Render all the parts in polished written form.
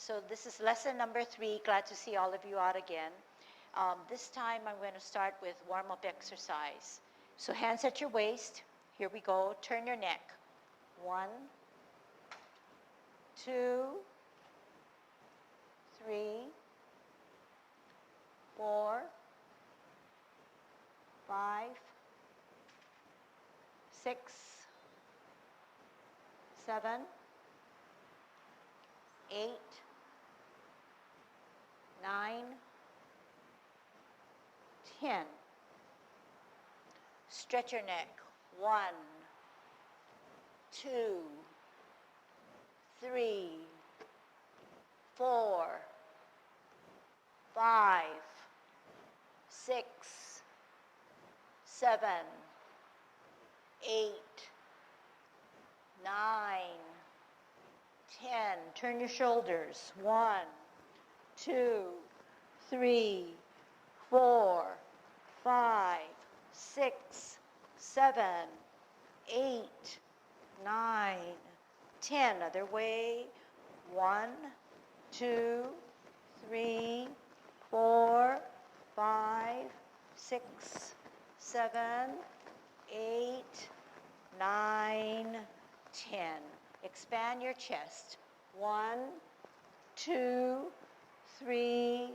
So this is lesson number 3. Glad to see all of you out again. This time I'm going to start with warm-up exercise. So hands at your waist. Here we go. Turn your neck. 1, 2, 3, 4, 5, 6, 7, 8, 9, 10. Stretch your neck. 1, 2, 3, 4, 5, 6, 7, 8, 9, 10. Turn your shoulders. 1, 2, 3, 4, 5, 6, 7, 8, 9, 10. Other way. 1, 2, 3, 4, 5, 6, 7, 8, 9, 10. Expand your chest. 1, 2, 3,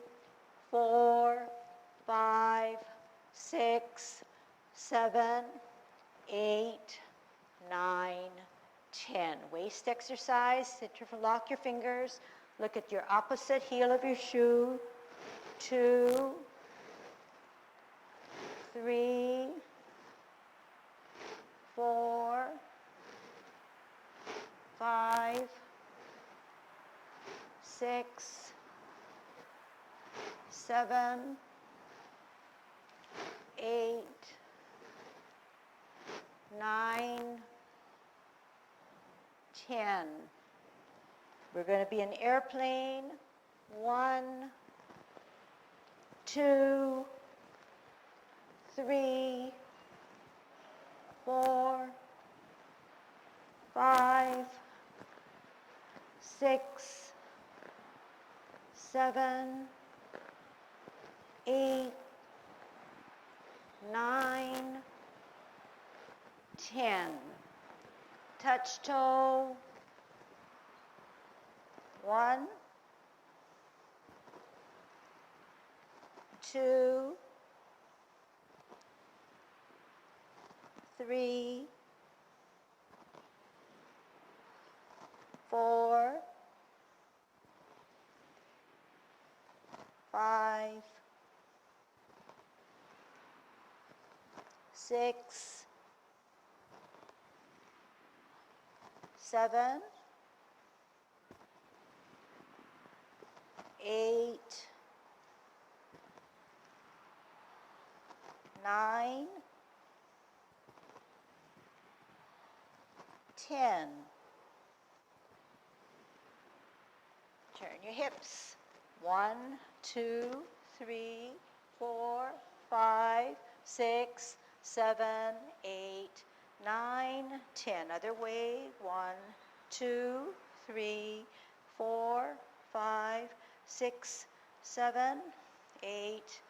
4, 5, 6, 7, 8, 9, 10. Waist exercise. Interlock your fingers. Look at your opposite heel of your shoe. 2, 3, 4, 5, 6, 7, 8, 9, 10. We're going to be an airplane. 1, 2, 3, 4, 5, 6, 7, 8, 9, 10. Touch toe. 1, 2, 3, 4, 5, 6, 7, 8, 9, 10. Turn your hips. 1, 2, 3, 4, 5, 6, 7, 8, 9, 10. Other way. 1, 2, 3, 4, 5, 6, 7, 8,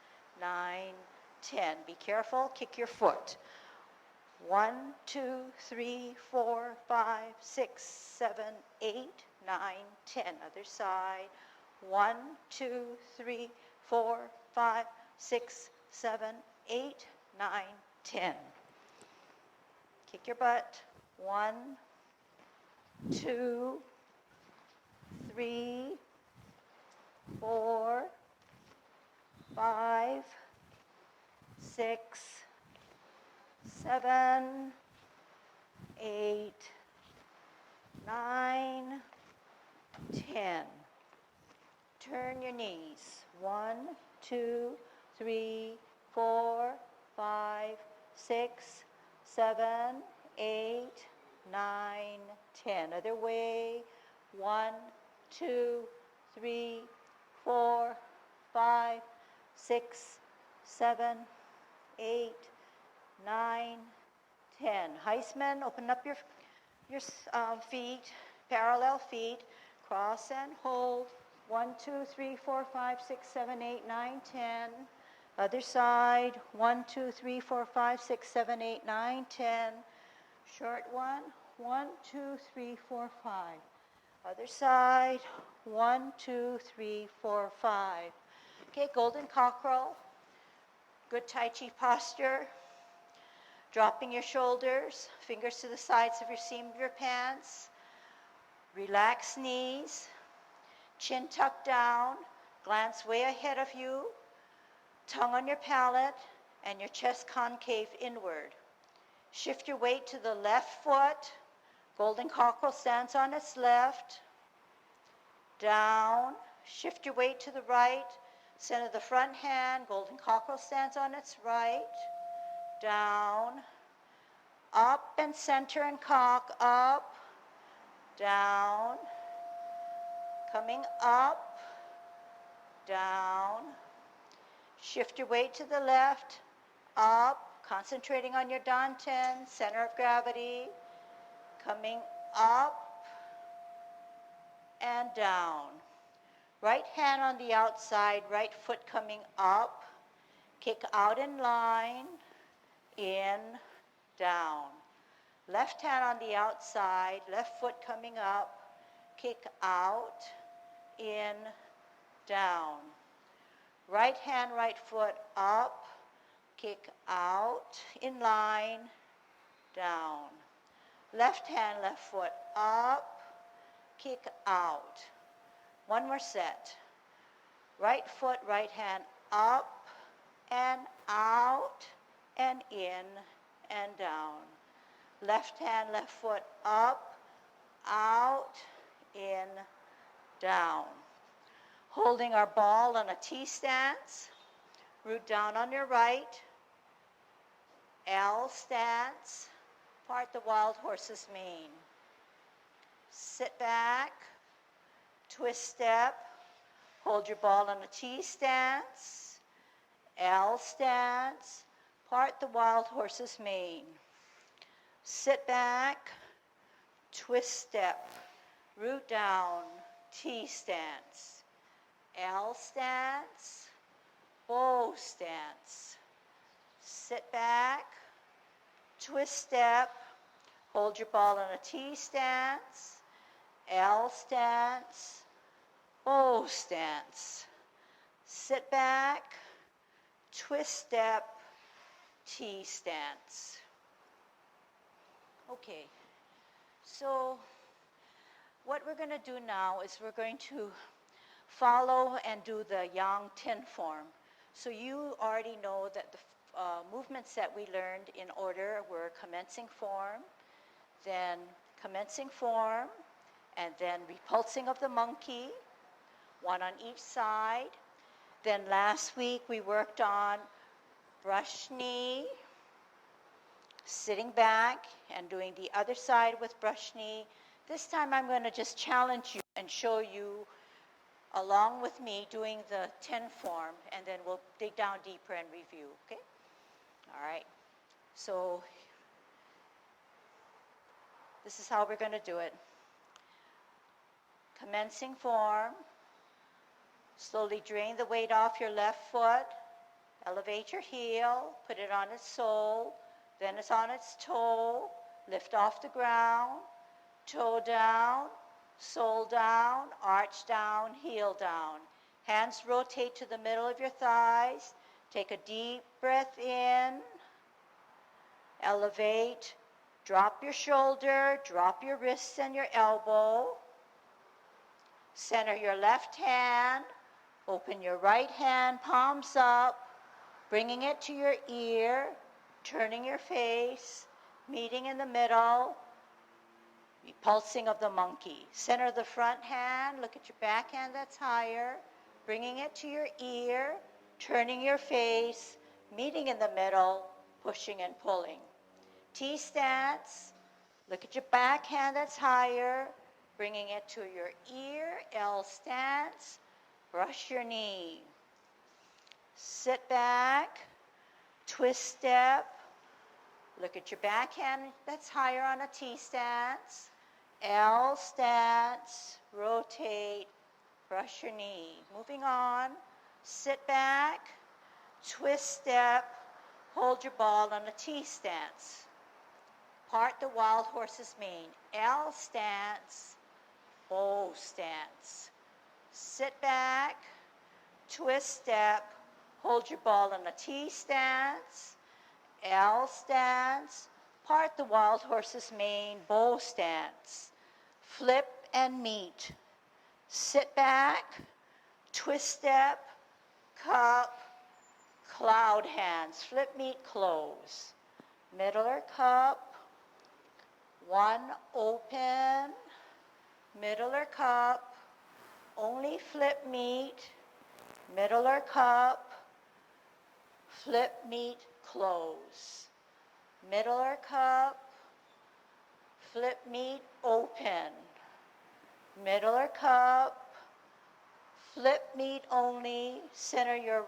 9, 10. Be careful. Kick your foot. 1, 2, 3, 4, 5, 6, 7, 8, 9, 10. Other side. 1, 2, 3, 4, 5, 6, 7, 8, 9, 10. Kick your butt. 1, 2, 3, 4, 5, 6, 7, 8, 9, 10. Turn your knees. 1, 2, 3, 4, 5, 6, 7, 8, 9, 10. Other way. 1, 2, 3, 4, 5, 6, 7, 8, 9, 10. Heisman, open up your feet, parallel feet, cross and hold, 1, 2, 3, 4, 5, 6, 7, 8, 9, 10. Other side. 1, 2, 3, 4, 5, 6, 7, 8, 9, 10. Short one. 1, 2, 3, 4, 5. Other side. 1, 2, 3, 4, 5. Okay, golden cockerel. Good Tai Chi posture. Dropping your shoulders, fingers to the sides of your seam of your pants. Relax knees. Chin tucked down. Glance way ahead of you. Tongue on your palate and your chest concave inward. Shift your weight to the left foot. Golden cockerel stands on its left. Down. Shift your weight to the right. Center the front hand. Golden cockerel stands on its right. Down. Up and center and cock. Up. Down. Coming up. Down. Shift your weight to the left. Up. Concentrating on your danten, center of gravity. Coming up and down. Right hand on the outside, right foot coming up. Kick out in line, in, down. Left hand on the outside, left foot coming up. Kick out, in, down. Right hand, right foot up. Kick out, in line, down. Left hand, left foot up, kick out. One more set. Right foot, right hand up and out and in and down. Left hand, left foot up, out, in, down. Holding our ball on a T stance. Root down on your right. L stance. Part the wild horse's mane. Sit back, twist step, hold your ball on a T stance, L stance, part the wild horse's mane. Sit back, twist step, root down, T stance, L stance, bow stance. Sit back, twist step, hold your ball on a T stance, L stance, bow stance. Sit back, twist step, T stance. Okay, so what we're going to do now is we're going to follow and do the Yang Tin form. So you already know that the movements that we learned in order were commencing form, then commencing form, and then repulsing of the monkey, one on each side. Then last week we worked on brush knee, sitting back and doing the other side with brush knee. This time I'm going to just challenge you and show you along with me doing the 10 form, and then we'll dig down deeper and review, okay? All right, so this is how we're going to do it. Commencing form, slowly drain the weight off your left foot, elevate your heel, put it on its sole, then it's on its toe, lift off the ground, toe down, sole down, arch down, heel down. Hands rotate to the middle of your thighs. Take a deep breath in, elevate, drop your shoulder, drop your wrists and your elbow. Center your left hand, open your right hand, palms up, bringing it to your ear, turning your face, meeting in the middle, repulsing of the monkey. Center the front hand, look at your back hand that's higher, bringing it to your ear, turning your face, meeting in the middle, pushing and pulling. T stance, look at your back hand that's higher, bringing it to your ear. L stance, brush your knee. Sit back, twist step, look at your back hand that's higher on a T stance. L stance, rotate, Brush your knee. Moving on. Sit back. Twist step. Hold your ball on a T stance. Part the wild horse's mane. L stance. Bow stance. Sit back. Twist step. Hold your ball on a T stance. L stance. Part the wild horse's mane. Bow stance. Flip and meet. Sit back. Twist step. Cup. Cloud hands. Flip, meet, close. Middler cup. One open. Middler cup. Only flip, meet. Middler cup. Flip, meet, close. Middler cup. Flip, meet, open. Middler cup. Flip, meet only. Center your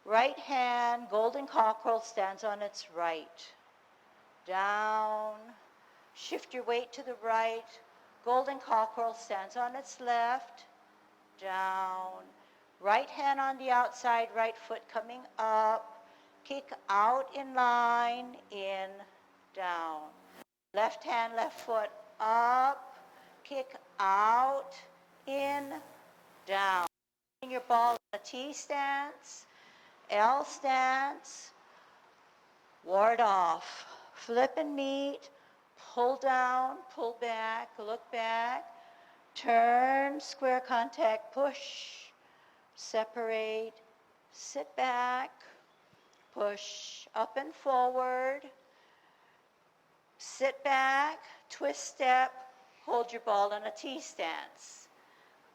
right hand. Golden cockerel stands on its right. Down. Shift your weight to the right. Golden cockerel stands on its left. Down. Right hand on the outside, right foot coming up. Kick out in line, in, down. Left hand, left foot up. Kick out, in, down. Your ball in a T stance, L stance, ward off. Flip and meet, pull down, pull back, look back, turn, square contact, push, separate, sit back, push, up and forward, sit back, twist step, hold your ball in a T stance.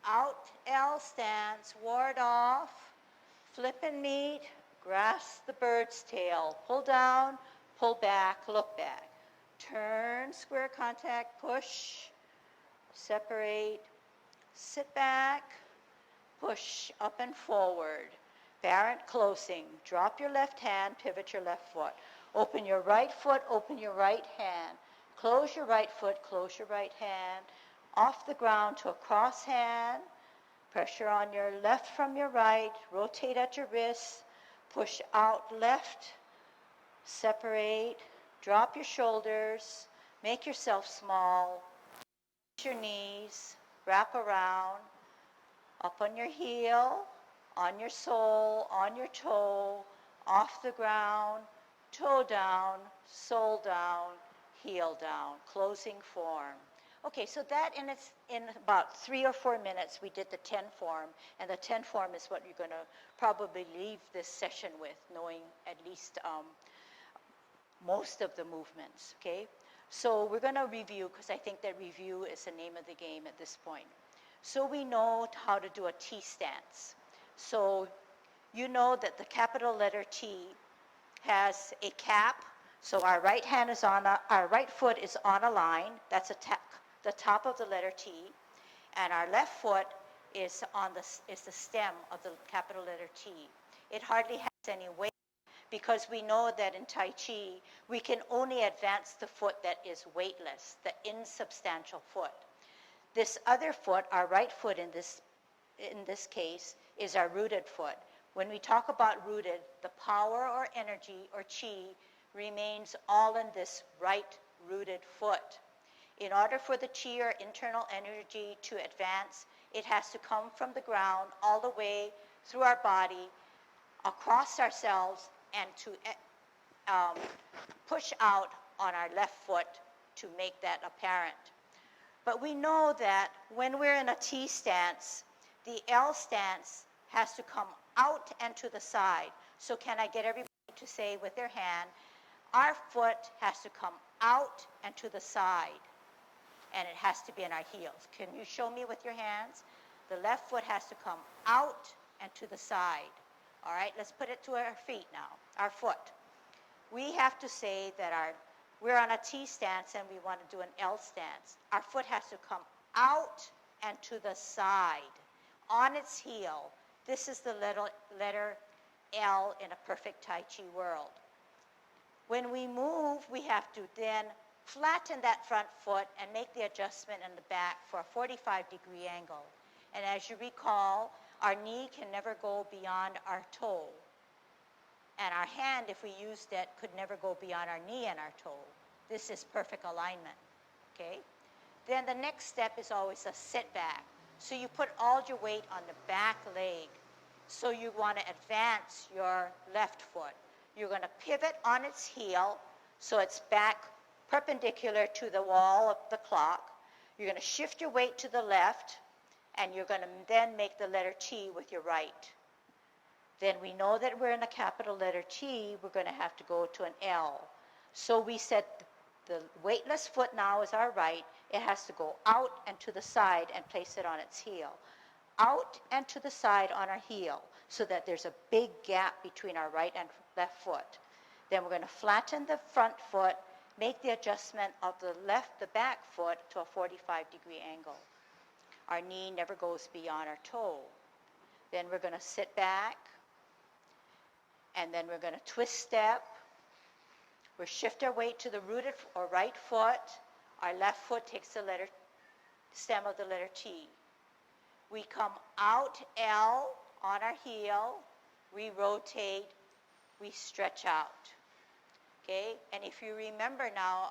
Out L stance, ward off, flip and meet, grasp the bird's tail, pull down, pull back, look back. Turn, square contact, push, separate, sit back, push, up and forward. Parent closing. Drop your left hand, pivot your left foot. Open your right foot, open your right hand. Close your right foot, close your right hand. Off the ground to a cross hand. Pressure on your left from your right. Rotate at your wrists. Push out left. Separate. Drop your shoulders. Make yourself small. Push your knees. Wrap around. Up on your heel. On your sole. On your toe. Off the ground. Toe down. Sole down. Heel down. Closing form. Okay, so that in about 3 or 4 minutes, we did the 10 form, and the 10 form is what you're going to probably leave this session with, knowing at least most of the movements, okay? So we're going to review, because I think that review is the name of the game at this point. So we know how to do a T stance. So you know that the capital letter T has a cap. So our right hand is our right foot is on a line. That's the top of the letter T, and our left foot is the stem of the capital letter T. It hardly has any weight, because we know that in Tai Chi we can only advance the foot that is weightless, the insubstantial foot. This other foot, our right foot in this case, is our rooted foot. When we talk about rooted, the power or energy or chi remains all in this right rooted foot. In order for the chi or internal energy to advance, it has to come from the ground all the way through our body, across ourselves, and to push out on our left foot to make that apparent. But we know that when we're in a T stance, the L stance has to come out and to the side. So can I get everybody to say with their hand, our foot has to come out and to the side, and it has to be in our heels. Can you show me with your hands? The left foot has to come out and to the side. All right, let's put it to our feet now, our foot. We have to say that we're on a T stance and we want to do an L stance. Our foot has to come out and to the side, on its heel. This is the letter L in a perfect Tai Chi world. When we move, we have to then flatten that front foot and make the adjustment in the back for a 45-degree angle. And as you recall, our knee can never go beyond our toe. And our hand, if we used it, could never go beyond our knee and our toe. This is perfect alignment, okay? Then the next step is always a sit back. So you put all your weight on the back leg. So you want to advance your left foot. You're going to pivot on its heel so it's back perpendicular to the wall of the clock. You're going to shift your weight to the left, and you're going to then make the letter T with your right. Then we know that we're in a capital letter T, we're going to have to go to an L. So we said the weightless foot now is our right. It has to go out and to the side and place it on its heel. Out and to the side on our heel so that there's a big gap between our right and left foot. Then we're going to flatten the front foot, make the adjustment of the back foot to a 45-degree angle. Our knee never goes beyond our toe. Then we're going to sit back, and then we're going to twist step. We'll shift our weight to the rooted or right foot. Our left foot takes the stem of the letter T. We come out L on our heel. We rotate. We stretch out. Okay? And if you remember now,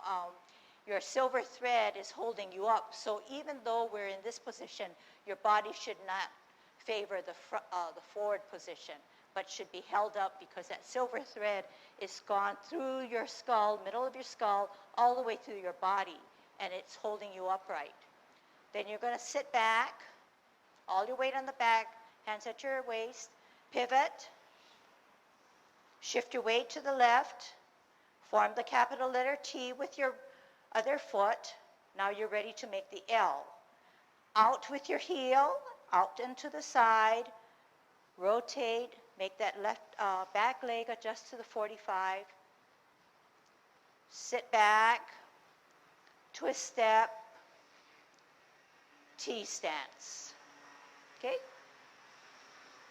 your silver thread is holding you up. So even though we're in this position, your body should not favor the forward position, but should be held up because that silver thread is gone through your skull, middle of your skull, all the way through your body, and it's holding you upright. Then you're going to sit back, all your weight on the back, hands at your waist, pivot, shift your weight to the left, form the capital letter T with your other foot. Now you're ready to make the L. Out with your heel, out and to the side, rotate, make that left back leg adjust to the 45. Sit back, twist step, T stance. Okay?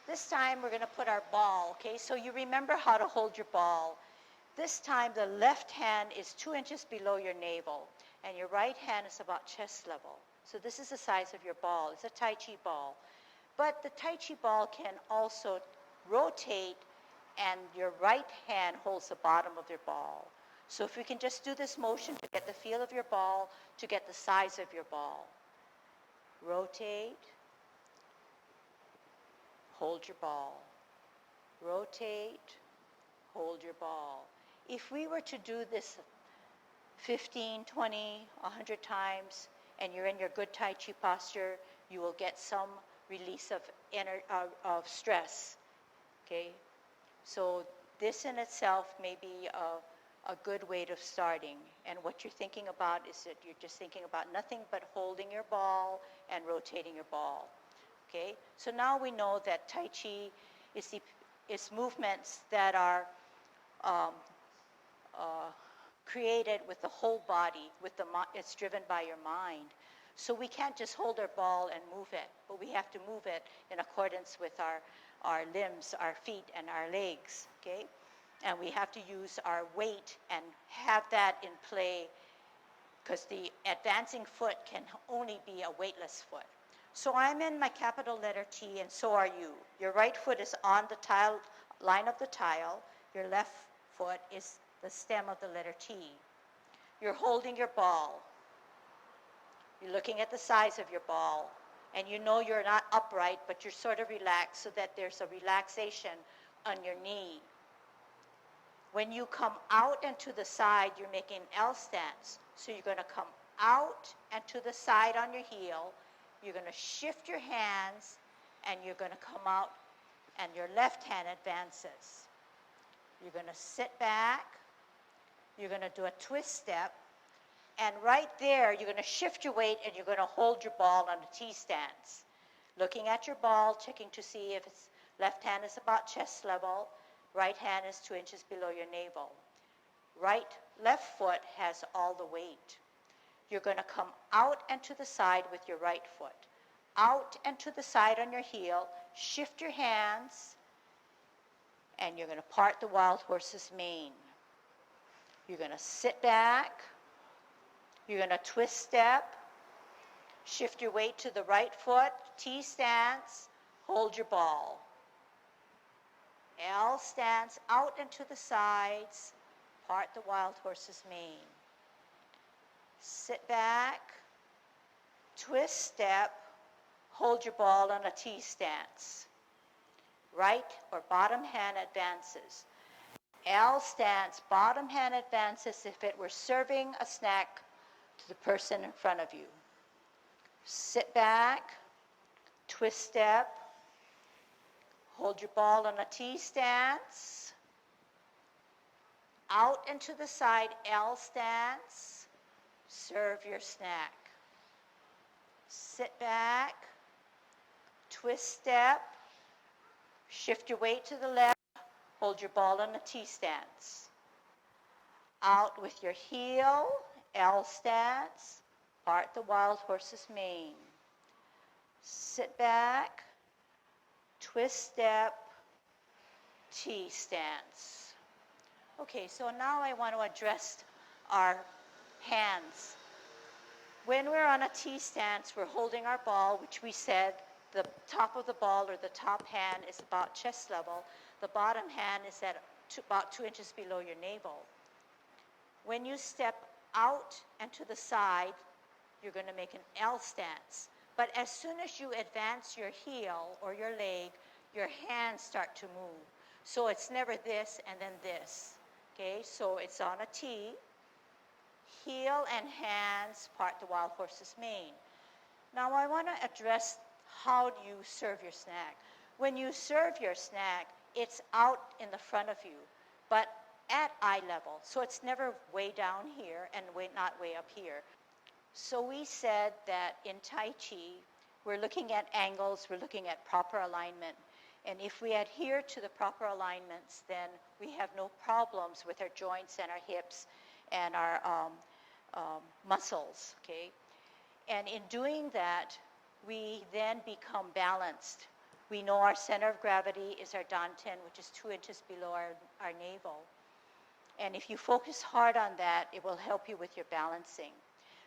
This time we're going to put our ball, okay? So you remember how to hold your ball. This time the left hand is 2 inches below your navel, and your right hand is about chest level. So this is the size of your ball. It's a Tai Chi ball. But the Tai Chi ball can also rotate, and your right hand holds the bottom of your ball. So if we can just do this motion to get the feel of your ball, to get the size of your ball. Rotate, hold your ball. Rotate, hold your ball. If we were to do this 15, 20, 100 times, and you're in your good Tai Chi posture, you will get some release of stress. Okay? So this in itself may be a good way of starting. And what you're thinking about is that you're just thinking about nothing but holding your ball and rotating your ball. Okay? So now we know that Tai Chi is movements that are created with the whole body, it's driven by your mind. So we can't just hold our ball and move it, but we have to move it in accordance with our limbs, our feet, and our legs, okay? And we have to use our weight and have that in play, because the advancing foot can only be a weightless foot. So I'm in my capital letter T, and so are you. Your right foot is on the tile, line of the tile. Your left foot is the stem of the letter T. You're holding your ball. You're looking at the size of your ball, and you know you're not upright, but you're sort of relaxed so that there's a relaxation on your knee. When you come out and to the side, you're making an L stance. So you're going to come out and to the side on your heel. You're going to shift your hands, and you're going to come out, and your left hand advances. You're going to sit back. You're going to do a twist step. And right there, you're going to shift your weight, and you're going to hold your ball on a T stance. Looking at your ball, checking to see if its left hand is about chest level. Right hand is 2 inches below your navel. Left foot has all the weight. You're going to come out and to the side with your right foot. Out and to the side on your heel. Shift your hands, and you're going to part the wild horse's mane. You're going to sit back. You're going to twist step. Shift your weight to the right foot, T stance, hold your ball. L stance, out and to the sides, part the wild horse's mane. Sit back, twist step, hold your ball on a T stance. Right or bottom hand advances. L stance, bottom hand advances if it were serving a snack to the person in front of you. Sit back, twist step, hold your ball on a T stance, out and to the side, L stance, serve your snack. Sit back, twist step, shift your weight to the left, hold your ball on a T stance. Out with your heel, L stance, part the wild horse's mane. Sit back, twist step, T stance. Okay, so now I want to address our hands. When we're on a T stance, we're holding our ball, which we said the top of the ball or the top hand is about chest level. The bottom hand is at about 2 inches below your navel. When you step out and to the side, you're going to make an L stance. But as soon as you advance your heel or your leg, your hands start to move. So it's never this and then this. Okay, so it's on a T. Heel and hands part the wild horse's mane. Now I want to address how do you serve your snack. When you serve your snack, it's out in the front of you, but at eye level. So it's never way down here and not way up here. So we said that in Tai Chi, we're looking at angles, we're looking at proper alignment. And if we adhere to the proper alignments, then we have no problems with our joints and our hips and our muscles, okay? And in doing that, we then become balanced. We know our center of gravity is our dantian, which is 2 inches below our navel. And if you focus hard on that, it will help you with your balancing.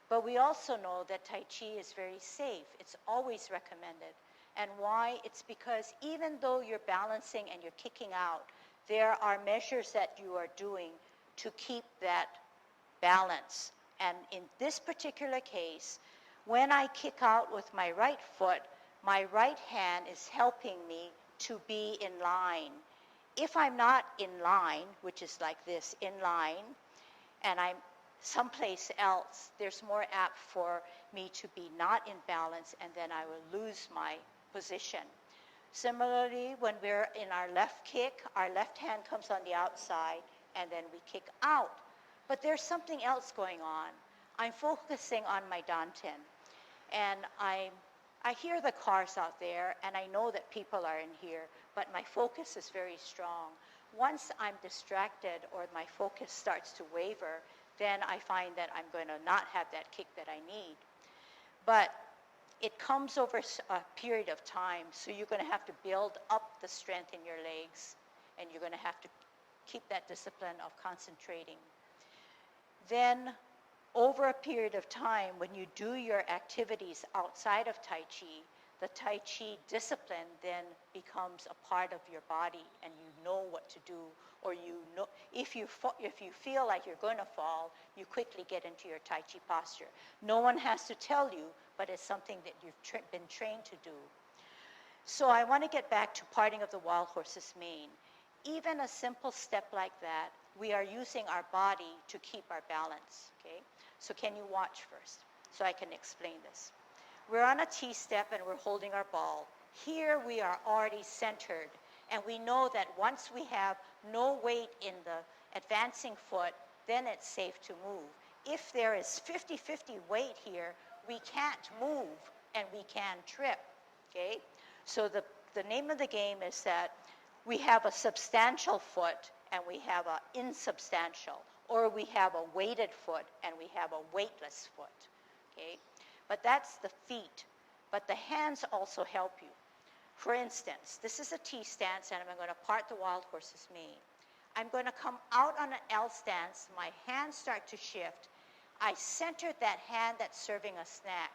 But we also know that Tai Chi is very safe. It's always recommended. And why? It's because even though you're balancing and you're kicking out, there are measures that you are doing to keep that balance. And in this particular case, when I kick out with my right foot, my right hand is helping me to be in line. If I'm not in line, which is like this, in line, and I'm someplace else, there's more apt for me to be not in balance, and then I will lose my position. Similarly, when we're in our left kick, our left hand comes on the outside, and then we kick out. But there's something else going on. I'm focusing on my dantian, and I hear the cars out there, and I know that people are in here, but my focus is very strong. Once I'm distracted or my focus starts to waver, then I find that I'm going to not have that kick that I need. But it comes over a period of time, so you're going to have to build up the strength in your legs, and you're going to have to keep that discipline of concentrating. Then, over a period of time, when you do your activities outside of Tai Chi, the Tai Chi discipline then becomes a part of your body, and you know what to do, or you know if you feel like you're going to fall, you quickly get into your Tai Chi posture. No one has to tell you, but it's something that you've been trained to do. So I want to get back to parting of the wild horse's mane. Even a simple step like that, we are using our body to keep our balance, okay? So can you watch first so I can explain this? We're on a T step and we're holding our ball. Here we are already centered, and we know that once we have no weight in the advancing foot, then it's safe to move. If there is 50-50 weight here, we can't move and we can trip, okay? So the name of the game is that we have a substantial foot and we have an insubstantial, or we have a weighted foot and we have a weightless foot, okay? But that's the feet. But the hands also help you. For instance, this is a T stance, and I'm going to part the wild horse's mane. I'm going to come out on an L stance. My hands start to shift. I center that hand that's serving a snack,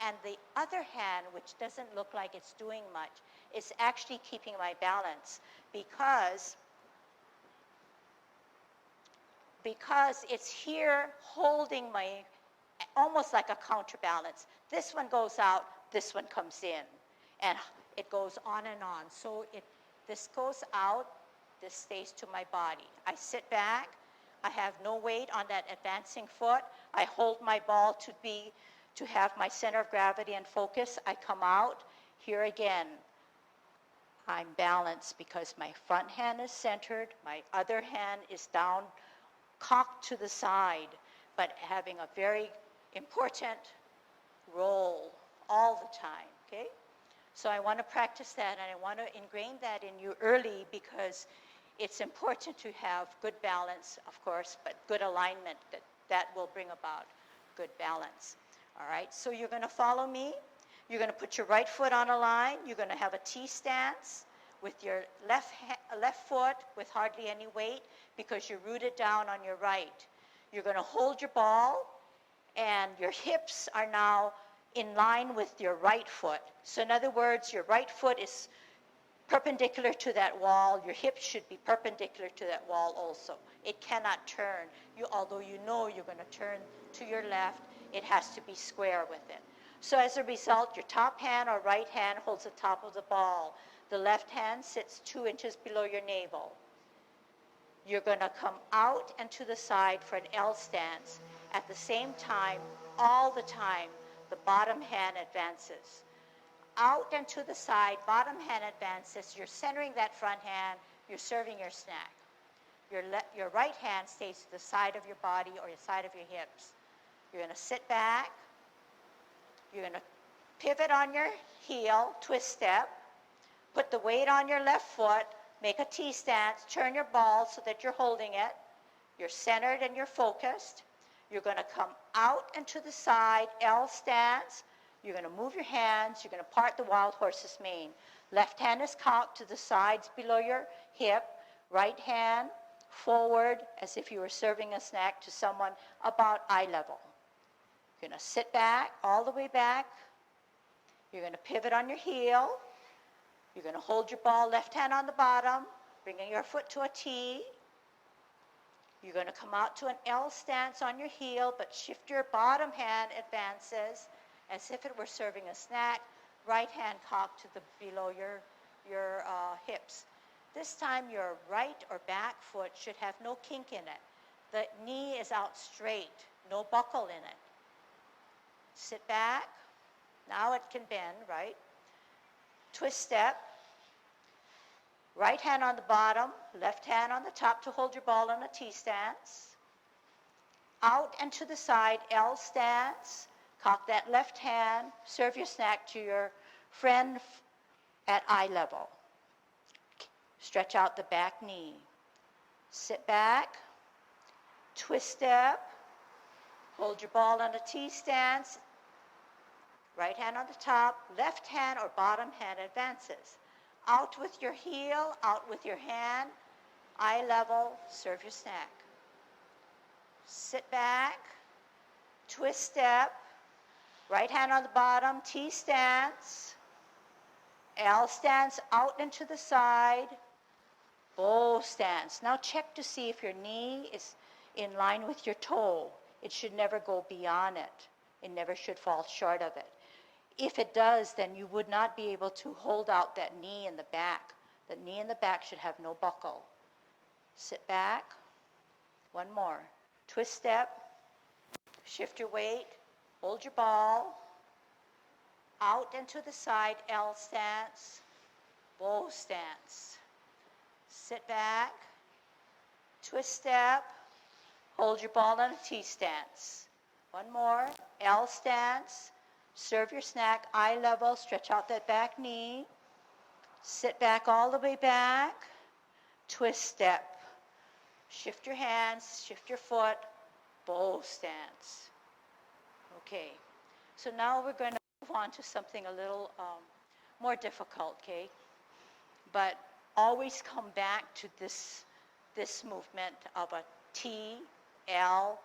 And the other hand, which doesn't look like it's doing much, is actually keeping my balance because it's here holding my, almost like a counterbalance. This one goes out, this one comes in, and it goes on and on. So this goes out, this stays to my body. I sit back, I have no weight on that advancing foot. I hold my ball to have my center of gravity and focus. I come out. Here again, I'm balanced because my front hand is centered, my other hand is down, cocked to the side, but having a very important role all the time, okay? So I want to practice that, and I want to ingrain that in you early because it's important to have good balance, of course, but good alignment that will bring about good balance. All right, so you're going to follow me. You're going to put your right foot on a line. You're going to have a T stance with your left foot with hardly any weight because you're rooted down on your right. You're going to hold your ball, and your hips are now in line with your right foot. So in other words, your right foot is perpendicular to that wall. Your hips should be perpendicular to that wall also. It cannot turn. Although you know you're going to turn to your left, it has to be square with it. So as a result, your top hand or right hand holds the top of the ball. The left hand sits 2 inches below your navel. You're going to come out and to the side for an L stance. At the same time, all the time, the bottom hand advances. Out and to the side, bottom hand advances. You're centering that front hand. You're serving your snack. Your right hand stays to the side of your body or the side of your hips. You're going to sit back. You're going to pivot on your heel, twist step. Put the weight on your left foot. Make a T stance. Turn your ball so that you're holding it. You're centered and you're focused. You're going to come out and to the side, L stance. You're going to move your hands. You're going to part the wild horse's mane. Left hand is cocked to the sides below your hip. Right hand forward as if you were serving a snack to someone about eye level. You're going to sit back, all the way back. You're going to pivot on your heel. You're going to hold your ball, left hand on the bottom, bringing your foot to a T. You're going to come out to an L stance on your heel, but shift your bottom hand advances as if it were serving a snack. Right hand cocked to below your hips. This time your right or back foot should have no kink in it. The knee is out straight, no buckle in it. Sit back. Now it can bend, right? Twist step. Right hand on the bottom, left hand on the top to hold your ball in a T stance. Out and to the side, L stance. Cock that left hand. Serve your snack to your friend at eye level. Stretch out the back knee. Sit back. Twist step. Hold your ball in a T stance. Right hand on the top, left hand or bottom hand advances. Out with your heel, out with your hand, eye level, serve your snack. Sit back, twist step, right hand on the bottom, T stance, L stance out and to the side, bow stance. Now check to see if your knee is in line with your toe. It should never go beyond it. It never should fall short of it. If it does, then you would not be able to hold out that knee in the back. The knee in the back should have no buckle. Sit back. One more. Twist step. Shift your weight. Hold your ball. Out and to the side, L stance. Bow stance. Sit back. Twist step. Hold your ball in a T stance. One more. L stance. Serve your snack, eye level, stretch out that back knee. Sit back all the way back. Twist step. Shift your hands, shift your foot, bow stance. Okay, so now we're going to move on to something a little more difficult, okay? But always come back to this movement of a T, L,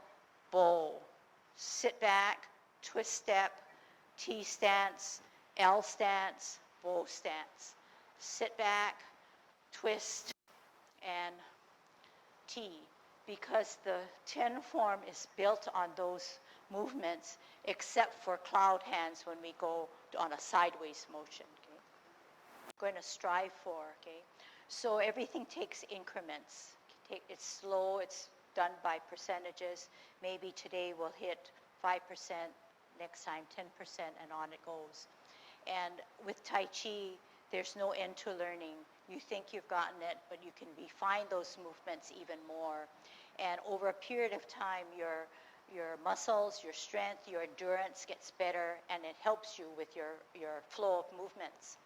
bow. Sit back, twist step, T stance, L stance, bow stance. Sit back, twist, and T, because the 10 form is built on those movements, except for cloud hands when we go on a sideways motion. Okay? We're going to strive for, okay? So everything takes increments. It's slow, it's done by percentages. Maybe today we'll hit 5%, next time 10%, and on it goes. And with Tai Chi, there's no end to learning. You think you've gotten it, but you can refine those movements even more. And over a period of time, your muscles, your strength, your endurance gets better, and it helps you with your flow of movements.